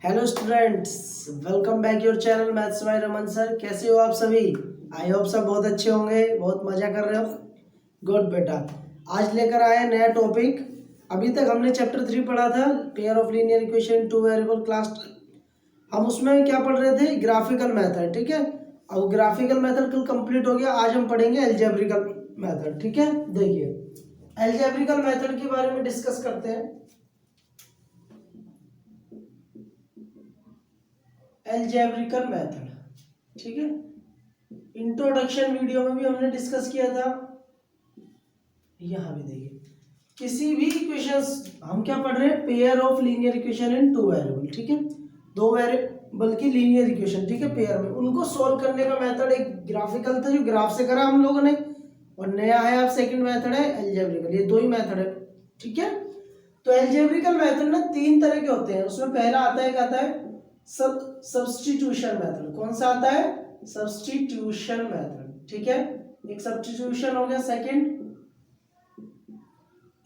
Hello students, welcome back your channel maths by Raman sir. कैसे हो आप सभी? आई होप सब बहुत अच्छे होंगे, बहुत मजा कर रहे हो। गुड बेटा। आज लेकर आए नया टॉपिक। अभी तक हमने चैप्टर 3 पढ़ा था, pair of linear equation two variable class. हम उसमें क्या पढ़ रहे थे? Graphical method. ठीक है, अब ग्राफिकल मेथड कल कंप्लीट हो गया। आज हम पढ़ेंगे एल्जेब्रिकल मेथड। ठीक है, देखिए एल्जेब्रिकल मेथड के बारे में डिस्कस करते हैं। एल्जेब्रिकल मेथड, ठीक है, इंट्रोडक्शन वीडियो में भी हमने डिस्कस किया था। यहां भी देखिए, किसी भी इक्वेशंस, हम क्या पढ़ रहे हैं? Pair of linear equation in two variable. ठीक है, दो वेरिएबल की लीनियर इक्वेशन, ठीक है, पेयर में, उनको सॉल्व करने का मेथड एक ग्राफिकल था जो ग्राफ से करा हम लोगों ने, और नया है अब सेकंड मेथड है एल्जेब्रिकल। ये दो ही मेथड है। ठीक है, तो एल्जेब्रिकल मेथड ना तीन तरह के होते हैं। उसमें पहला आता है, क्या आता है? Substitution method. कौन सा आता है? Substitution method. ठीक है, एक सब्स्टिट्यूशन हो गया। Second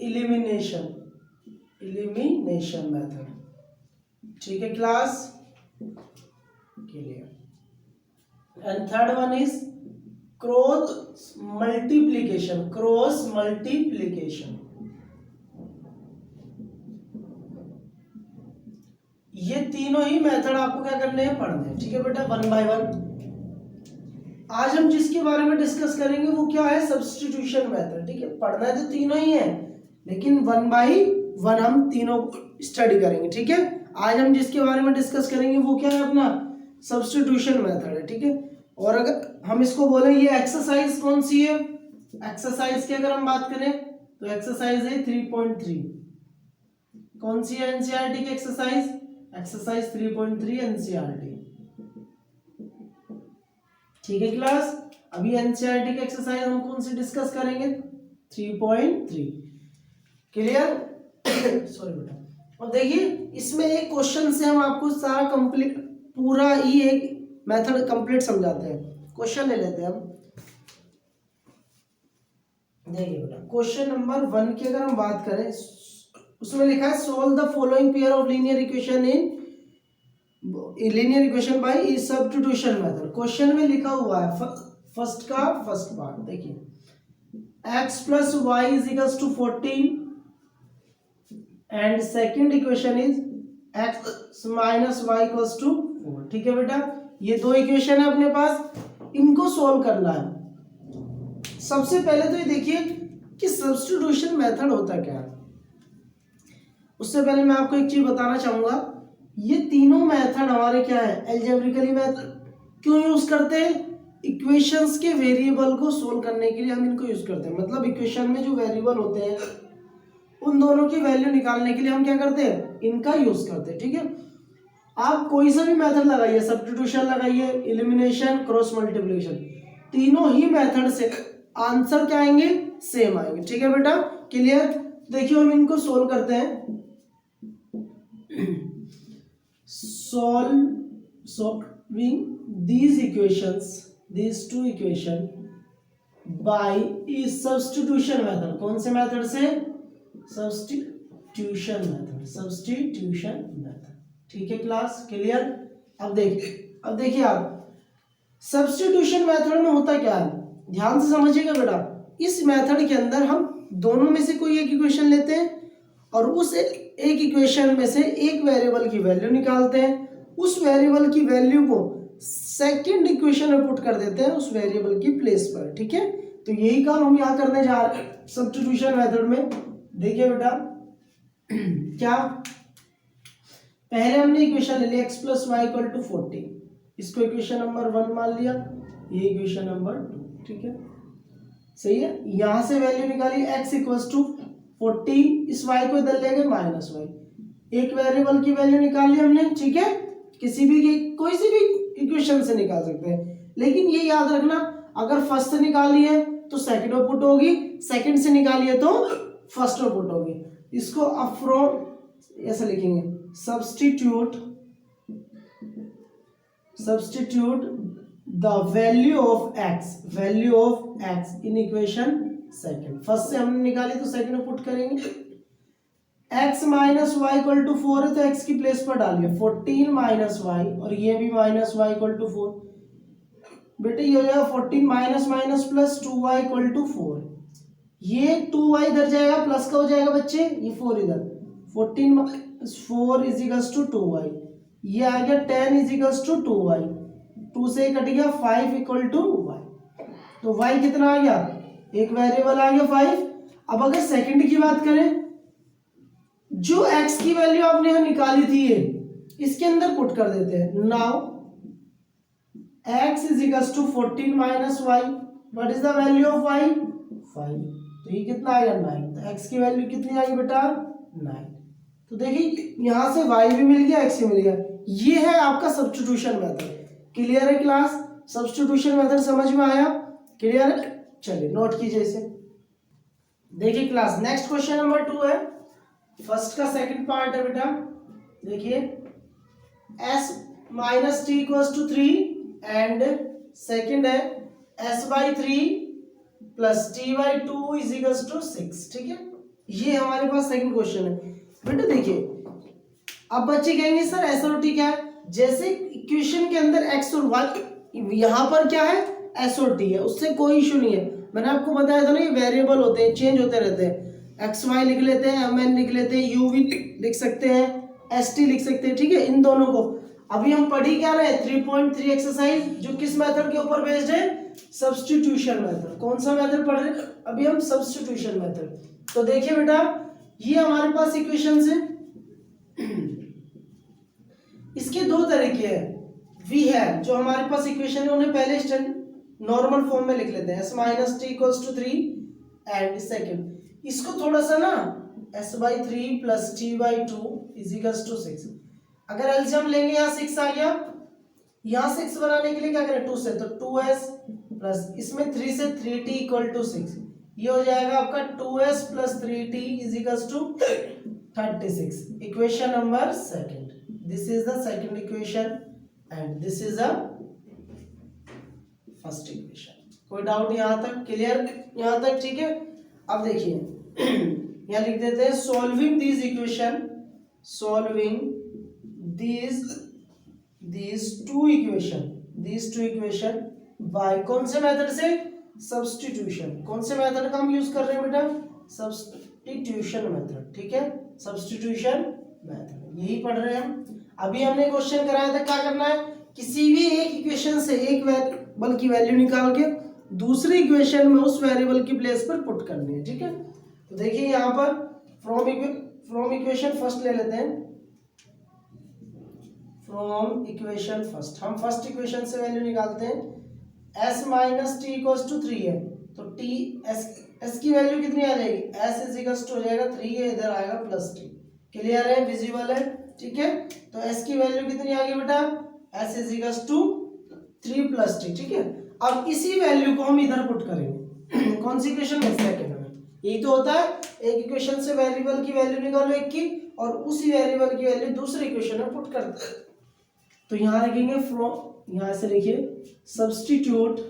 elimination, elimination method. ठीक है class, clear. And third one is cross multiplication, cross multiplication. ये तीनों ही मेथड आपको क्या करने हैं? पढ़ने हैं। ठीक है बेटा, वन बाय वन। आज हम जिसके बारे में डिस्कस करेंगे वो क्या है? Substitution method. ठीक है, पढ़ना है तो तीनों ही है, लेकिन वन बाय वन हम तीनों स्टडी करेंगे। ठीक है, आज हम जिसके बारे में डिस्कस करेंगे वो क्या है? अपना सब्स्टिट्यूशन मेथड है। ठीक है, और अगर हम इसको बोले ये एक्सरसाइज कौन सी है? एक्सरसाइज की अगर हम बात करें तो एक्सरसाइज है 3.3। कौन सी है? एनसीईआरटी की एक्सरसाइज, एक्सरसाइज 3.3 एनसीईआरटी। ठीक है क्लास, अभी एनसीईआरटी की एक्सरसाइज हम कौन सी डिस्कस करेंगे? 3.3। क्लियर? सॉरी बेटा। और देखिए इसमें एक क्वेश्चन से हम आपको सारा कंप्लीट, पूरा ही एक मेथड कंप्लीट समझाते हैं। क्वेश्चन ले लेते हैं हम। देखिए बेटा, क्वेश्चन नंबर 1 की अगर हम बात करें, उसमें लिखा है solve the following pair of linear equation in linear equation by substitution method. Question में लिखा हुआ है फर्स्ट पार्ट देखिए, x plus y is equals to 14 and second equation is x minus y equals to 4। ठीक है बेटा, ये दो इक्वेशन है अपने पास, इनको सोल्व करना है। सबसे पहले तो ये देखिए कि सब्स्टिट्यूशन मेथड होता क्या है। उससे पहले मैं आपको एक चीज बताना चाहूंगा, ये तीनों मेथड हमारे क्या है? Algebraically method. क्यों यूज करते हैं? इक्वेशंस के वेरिएबल को सोल्व करने के लिए हम इनको यूज करते हैं। मतलब इक्वेशन में जो वेरिएबल होते हैं उन दोनों की वैल्यू निकालने के लिए हम क्या करते हैं? इनका यूज करते हैं। ठीक है, आप कोई सा भी मेथड लगाइए, सब्स्टिट्यूशन लगाइए, इलिमिनेशन, क्रॉस मल्टीप्लिकेशन, तीनों ही मेथड से आंसर क्या आएंगे? सेम आएंगे। ठीक है बेटा, क्लियर? देखिए हम इनको सोल्व करते हैं। solving these equations, these two equation by is substitution method। कौन से मेथड से? substitution method, substitution method। ठीक है क्लास, क्लियर? अब देखिए आप, सब्स्टिट्यूशन मेथड में होता क्या है, ध्यान से समझिएगा बेटा। इस मेथड के अंदर हम दोनों में से कोई एक इक्वेशन लेते हैं और उस एक इक्वेशन में से एक वेरिएबल की वैल्यू निकालते हैं, उस वेरिएबल की वैल्यू को सेकंड इक्वेशन में पुट कर देते हैं उस वेरिएबल की प्लेस पर। ठीक है, तो यही काम हम यहाँ करने जा रहे हैं सब्स्टिट्यूशन मेथड में। देखिए बेटा क्या, पहले हमने इक्वेशन ले लिया x plus y equal to 14, इसको इक्वेशन नंबर 1 मान लिया, ये इक्वेशन नंबर 2। ठीक है, सही है। यहां से वैल्यू निकाली x इक्वल्स टू 14, इस y को इधर ले गए माइनस वाई, एक वेरिएबल की वैल्यू निकाल ली हमने। ठीक है, किसी भी कोई सी भी इक्वेशन से निकाल सकते हैं, लेकिन ये याद रखना, अगर फर्स्ट से निकाली है तो सेकंड में पुट होगी, सेकंड से निकाली है तो फर्स्ट में पुट होगी। इसको अब फ्रॉम ऐसे लिखेंगे, substitute the value of x in equation second. First से हमने निकाली तो सेकंड में पुट करेंगे, x minus y equal to 4 है तो x की प्लेस पर डालिए 14 माइनस वाई, और ये भी माइनस वाई इक्वल टू 4। बेटे ये हो जाएगा 14 minus minus plus 2y equal to 4। ये 2y इधर जाएगा, प्लस का हो जाएगा बच्चे, ये 4 इधर, 14 minus 4 is equals to 2y। ये आ गया 10 इज इक्वल्स टू 2y, 2 से कट गया 5 इक्वल टू y। तो y कितना आ गया, एक वेरिएबल आ गया 5। अब अगर सेकंड की बात करें, जो x की वैल्यू आपने यहां निकाली थी ये इसके अंदर पुट कर देते हैं। Now x is equals to 14 minus y, what is the value of y, 5। तो ये कितना आएगा 9। तो x की वैल्यू कितनी आई बेटा 9। तो देखिए यहां से y भी मिल गया, x भी मिल गया। ये है आपका सब्स्टिट्यूशन मेथड। क्लियर है क्लास, सब्स्टिट्यूशन मेथड समझ में आया, क्लियर है। चलिए नोट कीजिए इसे। देखिए क्लास नेक्स्ट क्वेश्चन नंबर 2 है, फर्स्ट का सेकंड पार्ट है बेटा। देखिए s minus t equals to 3 and second है s by 3 plus t by 2 is equals to 6। ठीक है, ये हमारे पास सेकंड क्वेश्चन है बेटा। देखिए अब बच्चे कहेंगे सर एस और टी क्या है, जैसे इक्वेशन के अंदर x और y, यहाँ पर क्या है s और t है, उससे कोई इशू नहीं है। मैंने आपको बताया था ना ये वेरिएबल होते हैं, चेंज होते रहते हैं। एक्स वाई लिख लेते हैं, एम एन लिख लेते हैं, यू वी लिख सकते हैं, एस टी लिख सकते हैं। ठीक है, इन दोनों को अभी हम पढ़ी क्या रहे 3.3 एक्सरसाइज, जो किस मेथड के ऊपर बेस्ड है, सब्स्टिट्यूशन मेथड। कौन सा मेथड पढ़ रहे हैं अभी हम, सब्स्टिट्यूशन मेथड। तो देखिए बेटा ये हमारे पास इक्वेशन है, इसके दो तरीके हैं। वी है जो हमारे पास इक्वेशन है उन्हें पहले नॉर्मल फॉर्म में लिख लेते हैं, s minus t equals to 3 and second इसको थोड़ा सा ना s by 3 plus t by 2 is equals to 6। अगर एलसीएम लेंगे यहाँ 6 आ गया, यहाँ 6 बनाने के लिए क्या करें 2 से, तो 2s प्लस इसमें 3 से 3t इक्वल टू 6, ये हो जाएगा आपका 2s plus 3t is equals to 36। Equation number second, this is the second equation and this is the first equation. कोई डाउट यहाँ तक, क्लियर यहाँ तक, ठीक है। अब देखिए यहाँ लिख देते हैं solving this equation, solving these two equation by कौन से मेथड से, सब्स्टिट्यूशन। कौन से मेथड का हम यूज कर रहे हैं बेटा, सब्स्टिट्यूशन मेथड। ठीक है, सब्स्टिट्यूशन मेथड यही पढ़ रहे हैं हम। अभी हमने क्वेश्चन कराया था क्या करना है, किसी भी एक इक्वेशन से एक वेरिएबल की वैल्यू निकाल के दूसरी इक्वेशन में उस वेरिएबल की प्लेस पर पुट करनी है। ठीक है, तो देखिए यहाँ पर फ्रॉम इक्वेशन फर्स्ट ले लेते हैं, फ्रॉम इक्वेशन फर्स्ट हम फर्स्ट इक्वेशन से वैल्यू निकालते हैं। s minus t equals to 3 है, तो t s की वैल्यू कितनी आ जाएगी, s इज इक्वल्स टू हो जाएगा 3 है, इधर आएगा प्लस t। क्लियर है, विजिबल है। ठीक है, तो s की वैल्यू कितनी आ गई बेटा, s is equals to 3 plus t। ठीक है, अब इसी वैल्यू को हम इधर पुट करेंगे कौन सी इक्वेशन में, सेकंड में। यही तो होता है, एक इक्वेशन से वेरिएबल की वैल्यू निकालो एक की, और उसी वेरिएबल की वैल्यू दूसरी इक्वेशन में पुट करते हैं। तो यहां लिखेंगे फ्रॉम, यहां से लिखिए substitute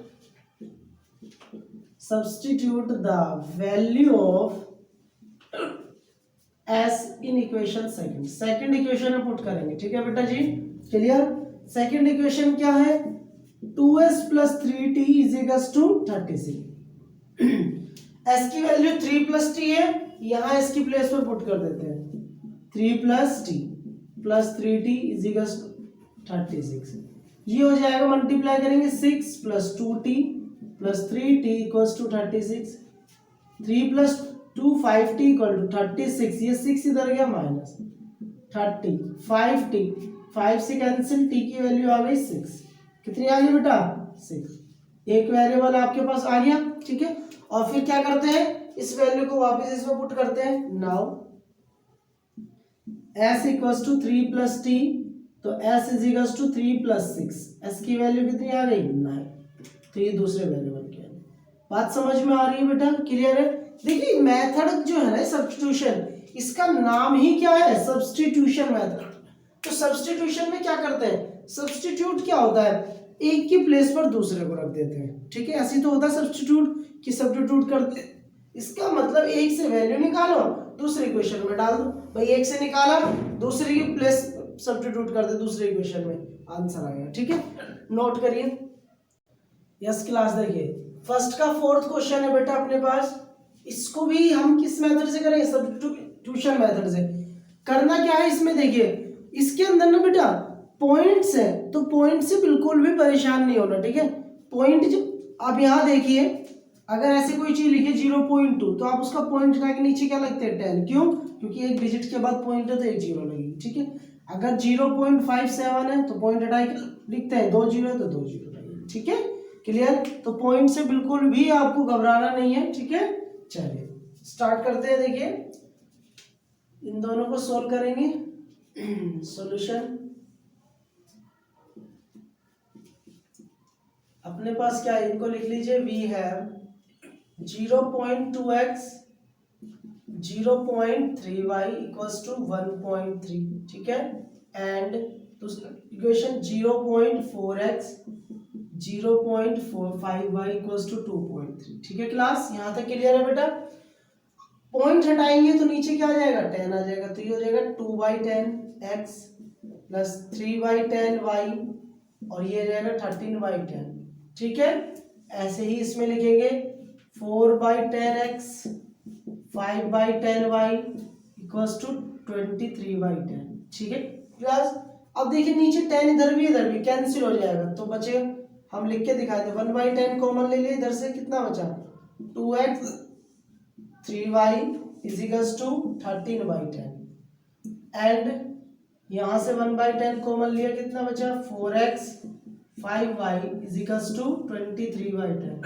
the value of s in equation second equation में पुट करेंगे। ठीक है बेटा जी, क्लियर। सेकंड इक्वेशन क्या है, 2s plus 3t is equals to 36। s की वैल्यू 3 प्लस t है, यहां s की प्लेस पर पुट कर देते हैं 3 plus t plus 3t is equals 36। ये हो जाएगा, मल्टीप्लाई करेंगे 6 plus 2t plus 3t equals to 36, 3 plus 2 5t equal to 36, ये 6 इधर गया माइनस 30, 5t 5 से कैंसिल, t की वैल्यू आ गई 6। कितनी आ गई बेटा 6, एक वेरिएबल आपके पास आ गया। ठीक है, और फिर क्या करते हैं, इस वैल्यू को वापस इसमें पुट करते हैं। Now s equals to 3 plus t, तो s is equals to 3 plus 6, s की वैल्यू कितनी आ गई 9। तो ये दूसरे वेरिएबल की है। बात समझ में आ रही है बेटा, क्लियर है। देखिए मेथड जो है ना सब्स्टिट्यूशन, इसका नाम ही क्या है, सब्स्टिट्यूशन मेथड। तो सब्स्टिट्यूशन में क्या करते हैं, सब्स्टिट्यूट क्या होता है, एक की प्लेस पर दूसरे को रख देते हैं। ठीक है, ऐसी तो होता है सब्स्टिट्यूट कि सब्स्टिट्यूट करते इसका मतलब एक से वैल्यू निकालो, दूसरे इक्वेशन में डाल दो। भाई एक से निकाला, दूसरे की प्लेस सब्स्टिट्यूट कर दे दूसरे इक्वेशन में, आंसर आ गया। ठीक है, नोट करिए। यस क्लास, देखिए फर्स्ट का फोर्थ क्वेश्चन है बेटा अपने पास, इसको भी हम किस मेथड से करेंगे, सब्स्टिट्यूशन मेथड से। करना क्या है इसमें, देखिए इसके अंदर ना बेटा पॉइंट्स है, तो पॉइंट से बिल्कुल भी परेशान नहीं होना। ठीक है, पॉइंट जो आप यहाँ देखिए, अगर ऐसे कोई चीज लिखी 0.2 तो आप उसका पॉइंट हटा के नीचे क्या लगते हैं 10, क्यों, क्योंकि एक डिजिट के बाद पॉइंट है तो एक जीरो लगेगी। ठीक है, अगर 0.57 है तो पॉइंट हटा के लिखते हैं 2 जीरो है तो 2 जीरो लगेगी। ठीक है, क्लियर। तो पॉइंट से बिल्कुल भी आपको घबराना नहीं है। ठीक है, चलिए स्टार्ट करते हैं। देखिए इन दोनों को सोल्व करेंगे। सॉल्यूशन अपने पास क्या है, इनको लिख लीजिए। We have 0.2x 0.3y equals to 1.3। ठीक है, and equation 0.4x 0.45y equals to 2.3। ठीक है क्लास, यहां तक क्लियर है बेटा। पॉइंट हटाएंगे तो नीचे क्या आ जाएगा, 10 आ जाएगा, तो ये हो जाएगा 2/10x प्लस 3/10y और ये जाएगा 13/10। ठीक है, ऐसे ही इसमें लिखेंगे 4/10x 5/10y इक्वल्स टू 23/10। ठीक है क्लास, अब देखिए नीचे 10 इधर भी कैंसिल हो जाएगा, तो बचे, हम लिख के दिखा दे 1/10 कॉमन ले लिए, इधर से कितना बचा 2x 3y is equals to 13/10 and यहां से 1/10 कॉमन लिया, कितना बचा 4x 5y is equals to 23/10।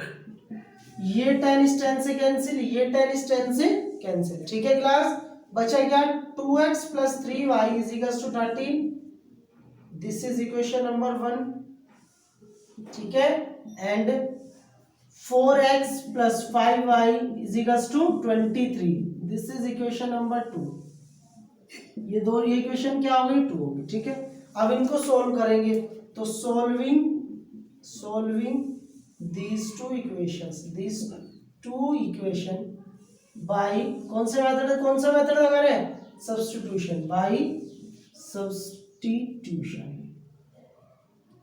ये 10 इस 10 से कैंसिल, ये 10 इस 10 से कैंसिल। ठीक है क्लास, बचा क्या 2x plus 3y is equals to 13। This is equation number 1। ठीक है, and 4x plus 5y is equals to 23। This is equation number 2। ये दो, ये इक्वेशन क्या हो गई 2 होगी। ठीक है, अब इनको सोल्व करेंगे, तो solving these two equation by कौन सा मेथड लगा रहे हैं, सब्स्टिट्यूशन, बाय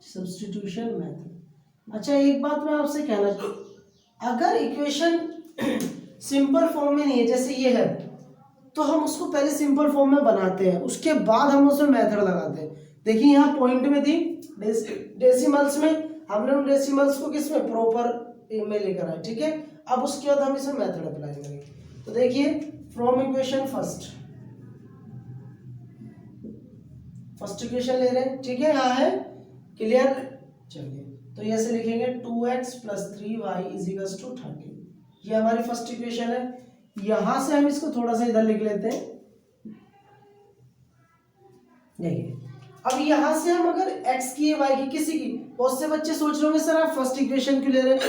सब्स्टिट्यूशन मेथड। अच्छा एक बात मैं आपसे कहना चाहूँ, अगर इक्वेशन सिंपल फॉर्म में नहीं है, जैसे ये है, तो हम उसको पहले सिंपल फॉर्म में बनाते हैं, उसके बाद हम उसमें मेथड लगाते हैं। देखिए यहाँ पॉइंट में थी डेसिमल्स में, हमने उन डेसिमल्स को किस में, प्रॉपर में लेकर आए। ठीक है, अब उसके बाद हम इसमें मेथड अप्लाई करेंगे। तो देखिए फ्रॉम इक्वेशन फर्स्ट इक्वेशन ले रहे हैं। ठीक है, यहाँ है क्लियर। चलिए तो ये ऐसे लिखेंगे 2x plus 3y is equals to 13। ये हमारी फर्स्ट इक्वेशन है। यहां से हम इसको थोड़ा सा इधर लिख लेते हैं। देखिए अब यहां से हम अगर x की y की किसी की, बहुत से बच्चे सोच रहे होंगे सर आप फर्स्ट इक्वेशन क्यों ले रहे हैं,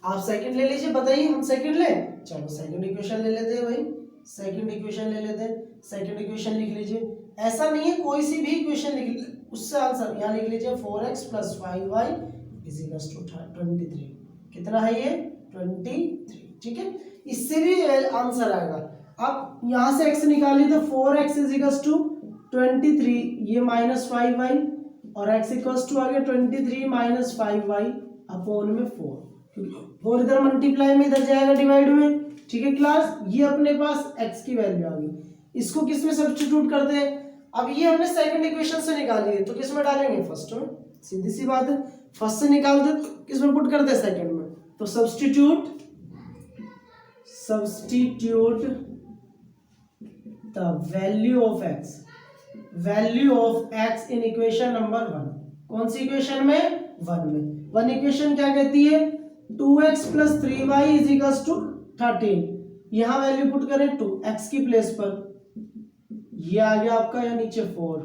आप सेकंड ले लीजिए। बताइए, हम सेकंड लें, चलो सेकंड इक्वेशन ले लेते हैं भाई, सेकंड इक्वेशन ले लेते हैं। सेकंड इक्वेशन लिख लीजिए, ऐसा नहीं है कोई सी भी इक्वेशन लिख, उससे आंसर यहाँ लिख लीजिए 4x plus 5y is equals to 23। कितना है ये 23। ठीक है, इससे भी आंसर आएगा। अब यहाँ से x निकालिए तो 4x इज इक्वल्स टू 23, ये माइनस 5y और x इक्वल्स टू आ गया 23 माइनस 5y अपॉन में 4, क्योंकि 4 इधर मल्टीप्लाई में इधर जाएगा डिवाइड में। ठीक है क्लास, ये अपने पास x की वैल्यू आ गई, इसको किस में सब्स्टिट्यूट करते हैं। अब ये हमने सेकंड इक्वेशन से निकाली है, तो किस में डालेंगे, फर्स्ट में, सीधी सी बात है। फर्स्ट से निकालते तो किस में पुट करते हैं, सेकंड में। तो substitute the value of x in equation number 1। कौन सी इक्वेशन में, 1 में। 1 इक्वेशन क्या कहती है, 2x plus 3y is equals to 13। यहां वैल्यू पुट करें 2 x की प्लेस पर, ये आ गया आपका यहाँ नीचे 4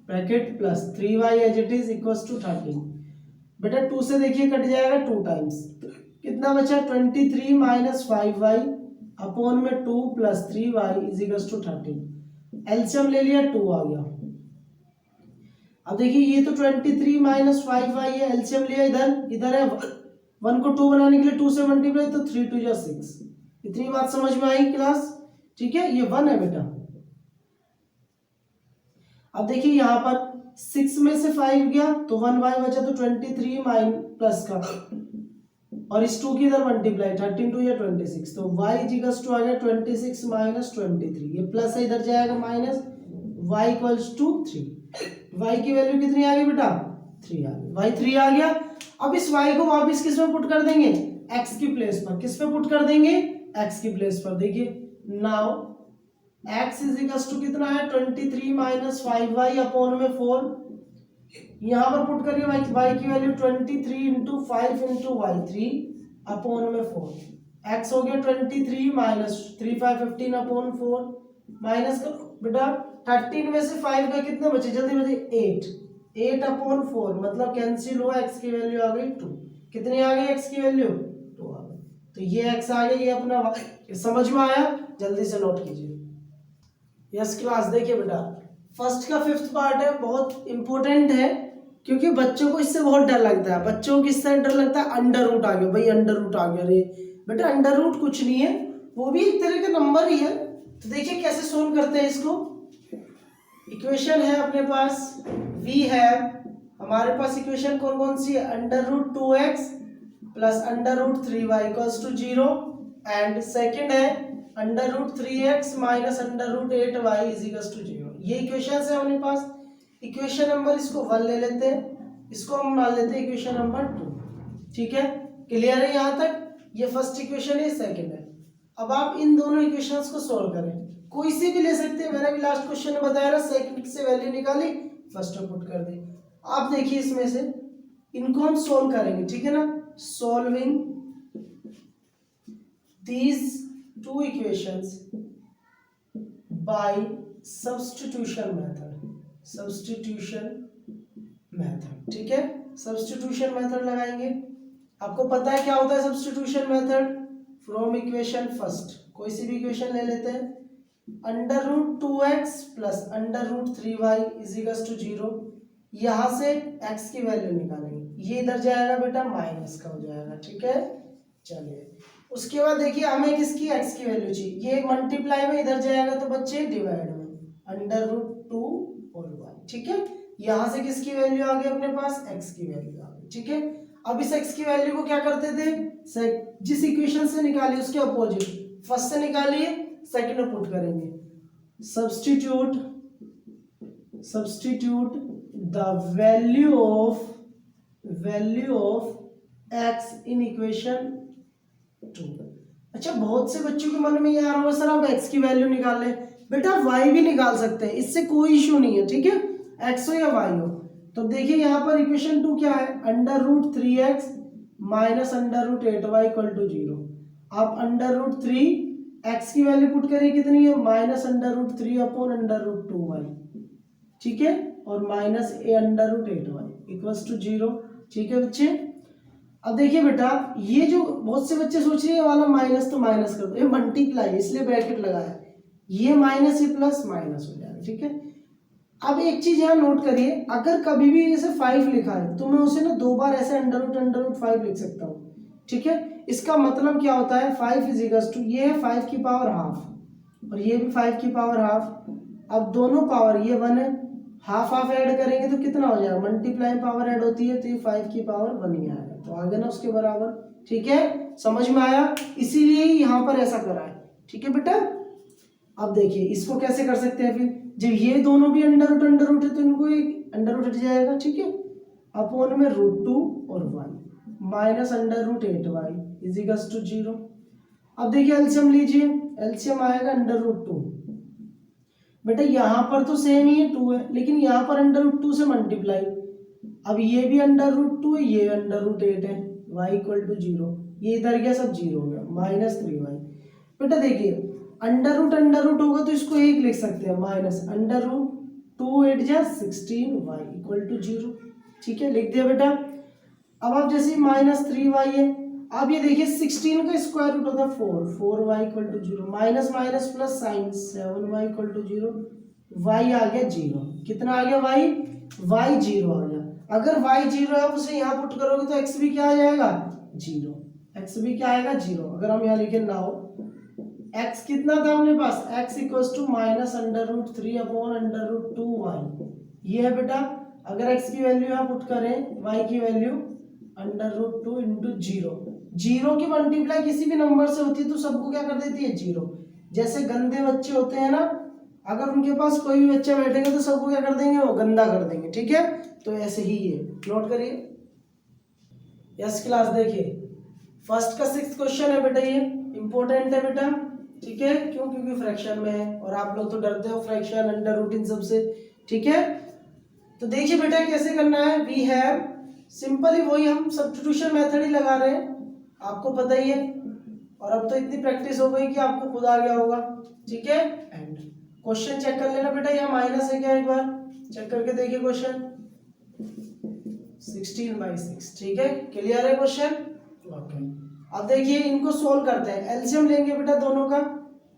bracket plus 3y as it is equals to 13। बेटा 2 से देखिए कट जाएगा 2 टाइम्स, तो कितना बचा 23 माइनस 5y अपॉन में 2 plus 3y is equals to 13। LCM ले लिया 2 आ गया। अब देखिए ये तो 23 माइनस 5y है, एलसीएम लिया इधर है 1 को 2 बनाने के लिए 2 से मल्टीप्लाई, तो 3 2 जा 6, इतनी बात समझ में आई क्लास? ठीक है, ये 1 है बेटा। अब देखिए यहाँ पर 6 में से 5 गया तो 1y बचा, तो 23 माइन प्लस का, और इस 2 की इधर मल्टीप्लाई, 13 2 या 26, तो y इक्वल्स टू आ गया 26 माइनस 23, ये प्लस है इधर जाएगा minus, y equals to 3। y की वैल्यू कितनी आ गई बेटा? 3 आ गई, y 3 आ गया। अब इस y को वापस किस में पुट कर देंगे? x की प्लेस पर। किस पे पुट कर देंगे? x की प्लेस पर। देखिए now x is equals to कितना है? 23 माइनस 5y अपॉन में 4, यहाँ पर पुट करिए y की value 23 into 5 into y 3 upon में 4, x हो गया 23 माइनस 3 5 15 अपॉन 4, माइनस का बेटा 13 में से 5 का कितने बचे? जल्दी बचे 8 अपॉन 4, मतलब कैंसिल हुआ, x की वैल्यू आ गई 2। कितनी आ गई x की वैल्यू? 2 आ गई। तो ये x आ गया, ये अपना y। समझ में आया? जल्दी से नोट कीजिए। यस क्लास, देखिए बेटा फर्स्ट का 5th पार्ट है, बहुत इंपॉर्टेंट है, क्योंकि बच्चों को इससे बहुत डर लगता है। बच्चों को किससे डर लगता है? अंडर रूट आ गया भाई, अंडर रूट आ गया। अरे बेटा अंडर रूट कुछ नहीं है, वो भी एक तरह का नंबर ही है। तो देखिए कैसे सोल्व करते हैं इसको। इक्वेशन है अपने पास, वी है हमारे पास इक्वेशन कौन कौन सी है? Under root 2x plus under root 3y equals to 0, and second है under root 3x minus under root 8y is equals to 0। ये इक्वेशन है अपने पास। इक्वेशन नंबर इसको 1 ले लेते हैं, इसको हम मान लेते हैं इक्वेशन नंबर 2। ठीक है, क्लियर है यहाँ तक? ये फर्स्ट इक्वेशन है, सेकंड है। अब आप इन दोनों इक्वेशंस को सॉल्व करें, कोई सी भी ले सकते हैं। मैंने भी लास्ट क्वेश्चन में बताया ना, सेकंड से वैल्यू निकाली, फर्स्ट में पुट कर दी। आप देखिए इसमें से इनको हम सॉल्व करेंगे, ठीक है ना। Solving these two equations bye substitution method, substitution method. ठीक है, सब्स्टिट्यूशन मेथड लगाएंगे। आपको पता है क्या होता है substitution method? From equation first कोई सी भी इक्वेशन ले लेते हैं, under root 2x plus under root 3y is equals to 0। यहां से x की वैल्यू निकालेंगे, ये इधर जाएगा बेटा माइनस का हो जाएगा। ठीक है, चलिए उसके बाद देखिए हमें किसकी? x की वैल्यू चाहिए। ये मल्टीप्लाई में इधर जाएगा तो बच्चे डिवाइड में, अंडर रूट 2 और y। ठीक है, यहां से किसकी वैल्यू आ गई अपने पास? x की वैल्यू आ गई। ठीक है, अब इस x की वैल्यू को क्या करते थे? जिस इक्वेशन से निकाली उसके अपोजिट, फर्स्ट से निकालिए सेकंड में पुट करेंगे। Substitute the value of x in equation 2। अच्छा, बहुत से बच्चों के मन में ये आ रहा होगा सर आप x की वैल्यू निकाल लें। बेटा y भी निकाल सकते हैं, इससे कोई इशू नहीं है। ठीक है, x हो या y हो। तो देखिए यहाँ पर इक्वेशन 2 क्या है? Under root 3x minus under root 8y equal to 0। आप अंडर रूट 3 x की वैल्यू पुट करिए, कितनी है? Minus under root 3 upon under root 2y। ठीक है, और minus a under root 8y equals to 0। ठीक है बच्चे, अब देखिए बेटा ये जो बहुत से बच्चे सोच रहे हैं वाला माइनस तो माइनस कर दो, ये मल्टीप्लाई इसलिए ब्रैकेट लगाया है, ये माइनस ये प्लस माइनस हो जाएगा। ठीक है, अब एक चीज यहाँ नोट करिए, अगर कभी भी जैसे 5 लिखा है तो मैं उसे ना 2 बार ऐसे अंडर रूट 5 लिख सकता हूँ। ठीक है, इसका मतलब क्या होता है? 5 इज इक्वल्स टू, ये है 5 की पावर हाफ और ये भी 5 की पावर हाफ। अब दोनों पावर ये 1 है, हाफ हाफ ऐड करेंगे तो कितना हो जाएगा? मल्टीप्लाई पावर ऐड होती है तो ये 5 की पावर 1 ही आएगा, तो आगे ना उसके बराबर। ठीक है, समझ में आया? इसीलिए यहाँ पर ऐसा करा है। ठीक है बेटा, अब देखिए इसको कैसे कर सकते हैं फिर, जब ये दोनों भी अंडर रूट है तो इनको एक अंडर रूट हट जाएगा। ठीक है, अपॉन में रूट 2 और y minus under root 8y is equals to 0। अब देखिए एलसीएम लीजिए, एलसीएम आएगा अंडर रूट 2। बेटा यहाँ पर तो सेम ही है 2 है, लेकिन यहाँ पर अंडर रूट 2 से मल्टीप्लाई, अब ये भी अंडर रूट 2 है, ये अंडर रूट 8 है, y इक्वल टू 0। ये इधर गया सब 0 हो गया, माइनस 3y। बेटा देखिए अंडर रूट होगा तो इसको 1 लिख सकते हैं, माइनस अंडर रूट 2 8 जा 16y इक्वल टू 0। ठीक है, लिख दिया बेटा। अब आप जैसे माइनस 3y है, अब ये देखिए 16 का स्क्वायर रूट होता है 4y equal to 0, minus minus plus sign 7y equal to 0, y आ गया 0। कितना आ गया? y 0 आ गया। अगर y 0 है आप उसे यहाँ पुट करोगे तो x भी क्या आ जाएगा? 0। x भी क्या आएगा? 0। अगर हम यहाँ लिखे नाउ x कितना था अपने पास, x इक्वल्स to minus under root 3 upon under root 2y, ये है बेटा। अगर x की वैल्यू यहाँ पुट करें, y की value under root 2 into zero, zero की मल्टीप्लाई किसी भी नंबर से होती है तो सबको क्या कर देती है, जीरो। जैसे गंदे बच्चे होते हैं ना, अगर उनके पास कोई भी बच्चा बैठेगा तो सबको क्या कर देंगे, वो गंदा कर देंगे, ठीक है। तो ऐसे ही ये नोट करिए। यस क्लास, देखिए फर्स्ट का 6th क्वेश्चन है बेटा, ये इंपॉर्टेंट है बेटा, ठीक है। क्यों, क्योंकि फ्रैक्शन में है और आप लोग तो डरते हो फ्रैक्शन, अंडर रूट, इन सब से, ठीक है। तो देखिए बेटा कैसे करना है, वी हैव सिंपली वही हम सब्स्टिट्यूशन मेथड ही लगा रहे हैं, आपको पता ही है। और अब तो इतनी प्रैक्टिस हो गई कि आपको खुद आ गया होगा, ठीक है। एंड क्वेश्चन चेक कर लेना बेटा, यहाँ माइनस है क्या, एक बार चेक करके देखिए क्वेश्चन, 16/6, ठीक है। क्लियर है क्वेश्चन, ओके। अब देखिए इनको सोल्व करते हैं, एलसीएम लेंगे बेटा दोनों का।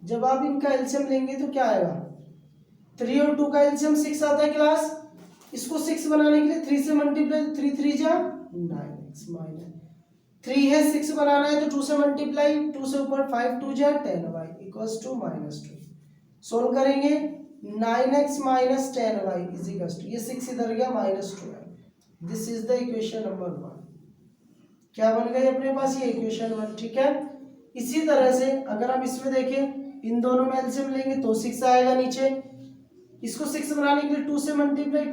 जब आप इनका एलसीएम लेंगे तो क्या आएगा, 3 और 2 का एलसीएम 6 आता है क्लास। इसको 6 बनाने के लिए 3 से मल्टीप्लाई, 3 3 जा 9x माइनस 3 है, 6 बनाना है तो 2 से मल्टीप्लाई, 2 से ऊपर 5 2 जा 10y इक्वल्स टू -2। सोल्व करेंगे 9x minus 10y is equals to, ये 6 इधर गया -2y। This is the equation number 1। क्या बन गई अपने पास, ये इक्वेशन 1, ठीक है। इसी तरह से अगर हम इसमें देखें, इन दोनों में एलसीएम लेंगे तो 6 आएगा नीचे। इसको 6 बनाने के लिए 2 से मल्टीप्लाई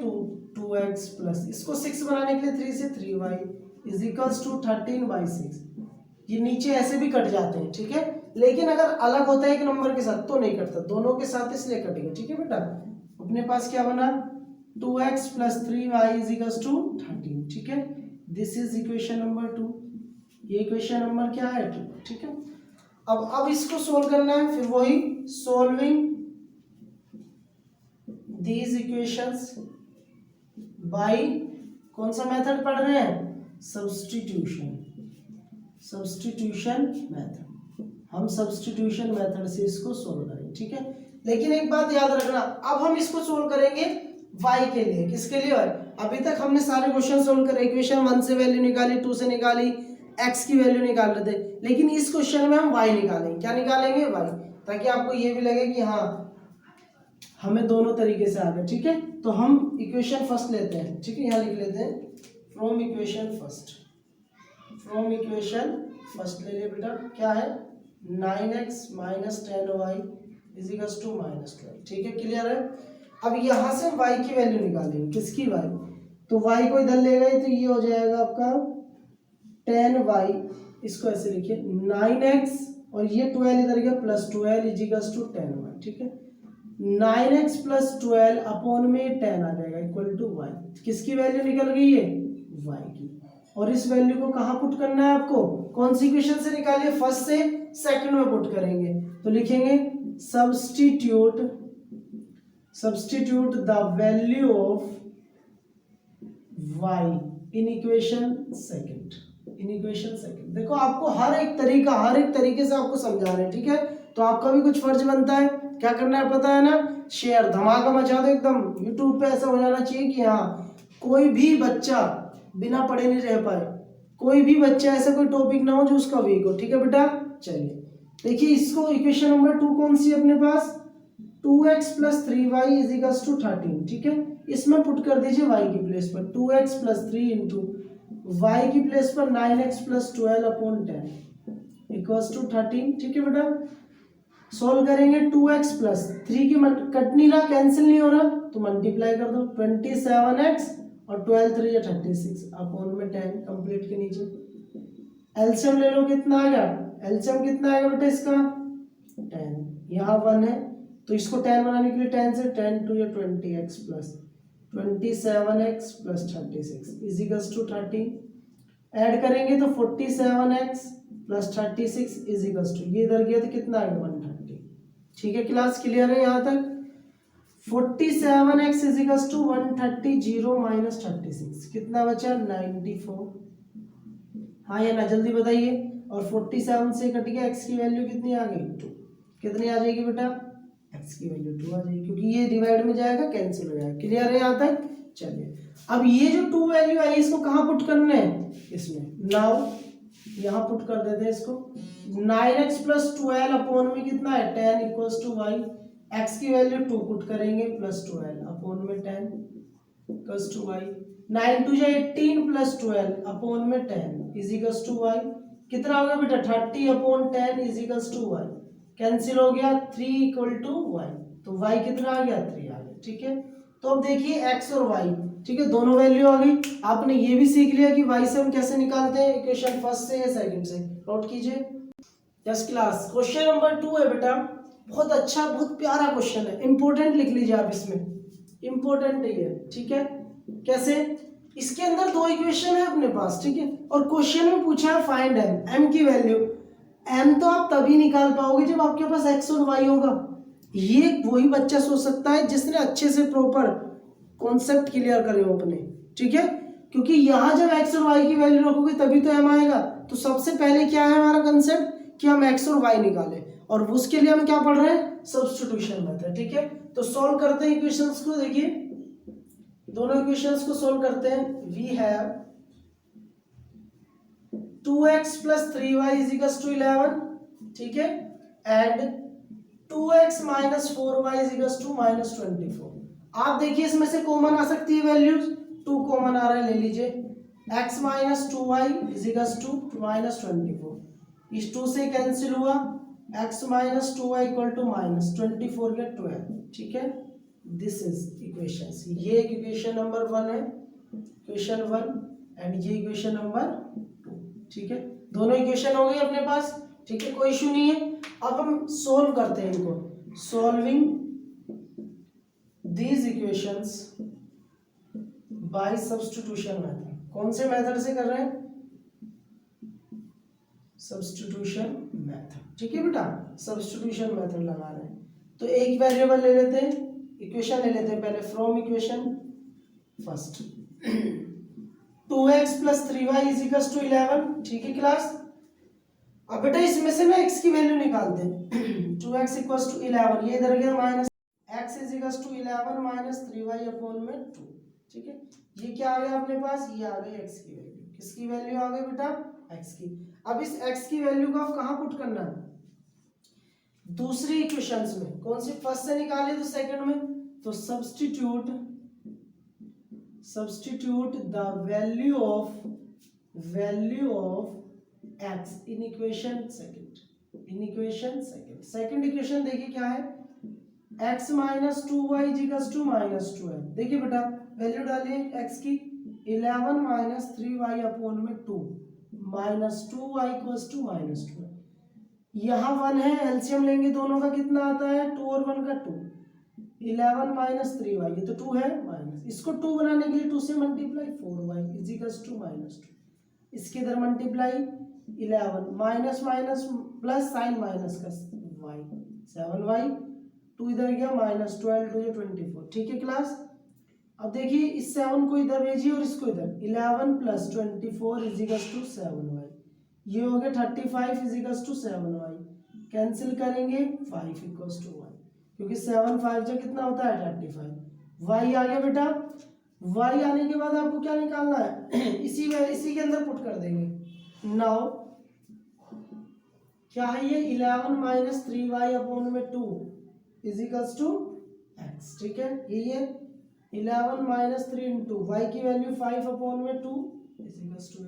2x प्लस, इसको 6 बनाने के लिए 3 से 3y इज इक्वल्स टू 13/6। ये नीचे ऐसे भी कट जाते हैं, ठीक है। लेकिन अगर अलग होता है एक नंबर के साथ तो नहीं कटता, दोनों के साथ इसलिए कटेगा, ठीक है बेटा। अपने पास क्या बना, 2x plus 3y is equals to 13, ठीक है। दिस इज इक्वेशन नंबर 2, ये इक्वेशन नंबर क्या है, 2, ठीक है। अब इसको सोल्व करना है, फिर वही सोल्विंग दीज इक्वेशंस बाय, कौन सा मेथड पढ़ रहे हैं, सब्स्टिट्यूशन, सब्स्टिट्यूशन मेथड। हम सब्स्टिट्यूशन मेथड से इसको सोल्व करेंगे, ठीक है। लेकिन एक बात याद रखना, अब हम इसको सोल्व करेंगे y के लिए, किसके लिए, y। अभी तक हमने सारे क्वेश्चन सोल्व करे, इक्वेशन 1 से वैल्यू निकाली, 2 से निकाली, x की वैल्यू निकाल रहे थे। लेकिन इस क्वेश्चन में हम y निकालेंगे, क्या निकालेंगे, y, ताकि आपको ये भी लगे कि हाँ हमें दोनों तरीके से आ गए, ठीक है। तो हम इक्वेशन फर्स्ट लेते हैं, ठीक है, यहाँ लिख लेते हैं from equation first, from equation first ले लिए बेटा, क्या है 9x minus 10y is equals to -12, ठीक है। क्लियर है। अब यहाँ से हम y की वैल्यू निकालेंगे, किसकी, y। तो y को इधर ले गए तो ये हो जाएगा आपका 10y, इसको ऐसे लिखिए 9x और ये 12 इधर गया plus 12 is equals to 10y, ठीक है। 9x प्लस 12 अपॉन में 10 आ जाएगा इक्वल टू y, किसकी वैल्यू निकल गई है, y की। और इस वैल्यू को कहाँ पुट करना है आपको, कौन सी इक्वेशन से निकालिए, फर्स्ट से सेकंड में पुट करेंगे। तो लिखेंगे substitute, substitute the value of y in equation second, in equation second. देखो आपको हर एक तरीके से आपको समझा रहे हैं, ठीक है। तो आपका भी कुछ फर्ज बनता है, क्या करना है पता है ना, शेयर धमाका मचा दो एकदम, यूट्यूब पे ऐसा हो जाना चाहिए कि हाँ कोई भी बच्चा बिना पढ़े नहीं रह पाए, कोई भी बच्चा ऐसा कोई टॉपिक ना हो जो उसका वीक हो, ठीक है बेटा। चलिए देखिए इसको, इक्वेशन नंबर 2 कौन सी है अपने पास, 2x plus 3y is equals to 13, ठीक है। इसमें पुट कर दीजिए y की प्लेस पर 2x प्लस 3 इंटू y की प्लेस पर 9x plus 12 upon 10 equals to 13, ठीक है बेटा। सोल्व करेंगे 2x प्लस 3 की कट नहीं रहा, कैंसिल नहीं हो रहा, तो मल्टीप्लाई कर दो 27x और 12 3 36 अपॉन में 10 कंप्लीट के नीचे। एलसीएम ले लो, कितना आ गया, एलसीएम कितना आएगा बेटा इसका 10, यहाँ 1 है तो इसको 10 बनाने के लिए 10 से 10 2 या 20x plus 27x plus 36 is equals to 13। Add करेंगे तो 47x plus 36 is equals to, ये इधर गया तो कितना आएगा 130, ठीक है। क्लास क्लियर है यहाँ तक। 47x is equals to 130, 0 minus 36 कितना बचा 94, हाँ या ना जल्दी बताइए। और 47 से कट गया, x की वैल्यू कितनी आ गई 2, कितनी आ जाएगी बेटा, x की वैल्यू 2 आ जाएगी, क्योंकि ये डिवाइड में जाएगा कैंसिल हो जाएगा। क्लियर है यहाँ तक। चलिए अब ये जो 2 वैल्यू आई इसको कहाँ पुट करना है, इसमें नाउ यहाँ पुट कर देते हैं इसको, 9x प्लस 12 अपॉन में कितना है 10 इक्वल्स टू वाई, x की वैल्यू 2 पुट करेंगे प्लस 12 अपॉन में 10 इक्वल्स टू वाई, 9 टू जा 18 प्लस 12 अपॉन में 10 इज इक्वल्स टू वाई, कितना हो गया बेटा 30 upon 10 is equals to y, cancel हो गया 3 इक्वल टू वाई, तो y कितना आ गया 3 आ गया। ठीक है, तो अब देखिए x और y, ठीक है, दोनों वैल्यू आ गई। आपने ये भी सीख लिया कि y से हम कैसे निकालते हैं इक्वेशन, फर्स्ट से या सेकंड से। नोट कीजिए। यस क्लास, क्वेश्चन नंबर 2 है बेटा, बहुत अच्छा बहुत प्यारा क्वेश्चन है, इंपॉर्टेंट लिख लीजिए आप, इसमें इंपॉर्टेंट है। ठीक है, कैसे, इसके अंदर दो इक्वेशन है अपने पास, ठीक है, और क्वेश्चन में पूछा है फाइंड m की वैल्यू। m तो आप तभी निकाल पाओगे जब आपके पास x और y होगा। ये वही बच्चा सोच सकता है जिसने अच्छे से प्रॉपर कॉन्सेप्ट क्लियर करे हो अपने। ठीक है, क्योंकि यहाँ जब x और y की वैल्यू रखोगे तभी तो m आएगा। तो सबसे पहले क्या है हमारा कंसेप्ट कि हम x और y निकालें, और उसके लिए हम क्या पढ़ रहे हैं, सब्स्टिट्यूशन मेथड। ठीक है, तो सॉल्व करते हैं इक्वेशंस को। देखिए दोनों इक्वेशंस को सॉल्व करते हैं। We have 2x plus 3y is equals to 11, ठीक है, and 2x minus 4y is equals to minus 24। आप देखिए इसमें से कॉमन आ सकती है वैल्यूज, 2 कॉमन आ रहा है, ले लीजिए, x minus 2y is equals to minus 24, इस 2 से कैंसिल हुआ, x minus 2y equal to minus 24 के 12। ठीक है, दिस इज इक्वेशंस। ये इक्वेशन नंबर 1 है, इक्वेशन 1, एंड ये इक्वेशन नंबर 2। ठीक है, दोनों इक्वेशन हो गई अपने पास। ठीक है, कोई इशू नहीं है। अब हम सोल्व करते हैं इनको, solving these equations bye substitution method. कौन से मेथड से कर रहे हैं, सब्स्टिट्यूशन मेथड। ठीक है बेटा, सब्स्टिट्यूशन मेथड लगा रहे हैं। तो एक वेरिएबल ले लेते हैं, इक्वेशन ले लेते हैं पहले from equation first, 2x plus 3y is equals to 11। ठीक है क्लास, अब बेटा इसमें से ना x की वैल्यू निकालते हैं। 2x इक्वल्स टू 11, ये इधर गया minus, x is equals to 11 minus 3y upon में 2। ठीक है, ये क्या आ गया अपने पास, ये आ गई x की वैल्यू। किसकी वैल्यू आ गई बेटा, x की। अब इस x की वैल्यू को आप कहाँ पुट करना है, दूसरी इक्वेशंस में। कौन सी, फर्स्ट से निकाले तो सेकंड में, तो substitute the value of x in equation second, in equation second. Second equation देखिए क्या है, x minus 2y is equals to minus 2m। देखिए बेटा वैल्यू डालिए x की, 11 माइनस 3y अपॉन में 2 minus 2y equals to minus 2। यहाँ 1 है, एलसीएम लेंगे दोनों का, कितना आता है 2 और 1 का 2, 11 माइनस 3y, ये तो 2 है माइनस, इसको 2 बनाने के लिए 2 से multiply 4y is equals to minus 2, इसके इधर multiply 11 minus minus plus sign minus का y 7y, 2 इधर गया माइनस 12 2 24। ठीक है क्लास, अब देखिए इस 7 को इधर भेजिए और इसको इधर, 11 plus 24 is equals to 7y, ये हो गया 35 is equals to 7y, cancel करेंगे 5 इक्वल्स टू 1, क्योंकि 7 5 जो कितना होता है 35। y आ गया बेटा, y आने के बाद आपको क्या निकालना है, इसी के अंदर पुट कर देंगे। नाउ क्या है ये, 11 माइनस 3y अपॉन में 2 इज इक्वल्स टू x। ठीक है, ये 11 माइनस 3 इंटू वाई की वैल्यू 5 अपॉन में 2 is equals to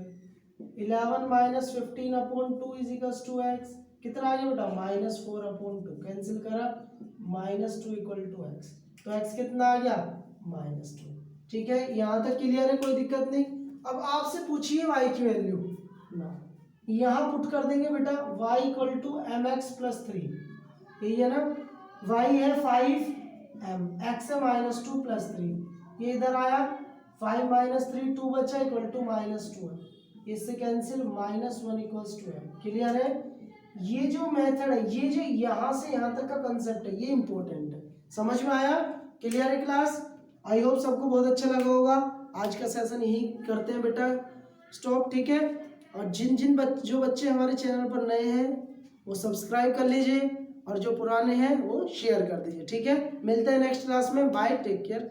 11 minus 15 upon 2 is equals to x। कितना आ गया बेटा, माइनस 4 अपॉन 2, कैंसिल करा, माइनस 2 इक्वल टू x, तो x कितना आ गया माइनस 2। ठीक है, यहाँ तक क्लियर है, कोई दिक्कत नहीं। अब आपसे पूछिए y की वैल्यू ना, यहाँ पुट कर देंगे बेटा, y equal to mx plus 3, यही है ना, y है 5m, x है माइनस 2 प्लस 3, ये इधर आया 5 माइनस 3 2 बचा इक्वल टू माइनस 2 है, इससे कैंसिल माइनस 1 इक्वल्स टू है। क्लियर है, ये जो मेथड है, ये जो यहाँ से यहाँ तक का कंसेप्ट है, ये इंपॉर्टेंट है, समझ में आया, क्लियर है क्लास। आई होप सबको बहुत अच्छा लगा होगा। आज का सेशन यही करते हैं बेटा स्टॉप। ठीक है, और जो बच्चे हमारे चैनल पर नए हैं वो सब्सक्राइब कर लीजिए, और जो पुराने हैं वो शेयर कर दीजिए। ठीक है, मिलते हैं नेक्स्ट क्लास में, बाय, टेक केयर।